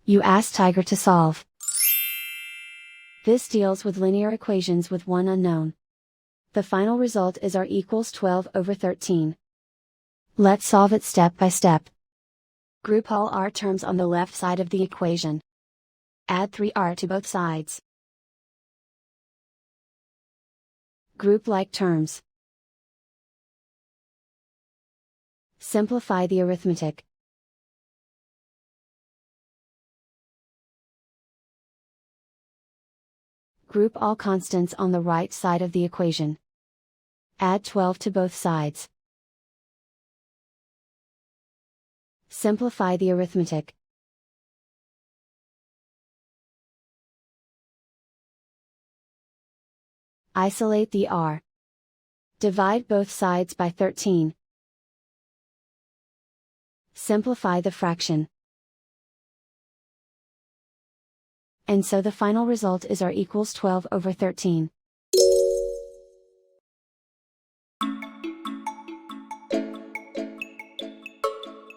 You ask Tiger to solve. This deals with linear equations with one unknown. The final result is r equals 12/13. Let's solve it step by step. Group all r terms on the left side of the equation. Add 3r to both sides. Group like terms. Simplify the arithmetic. Group all constants on the right side of the equation. Add 12 to both sides. Simplify the arithmetic. Isolate the r. Divide both sides by 13. Simplify the fraction. And so the final result is r equals 12/13.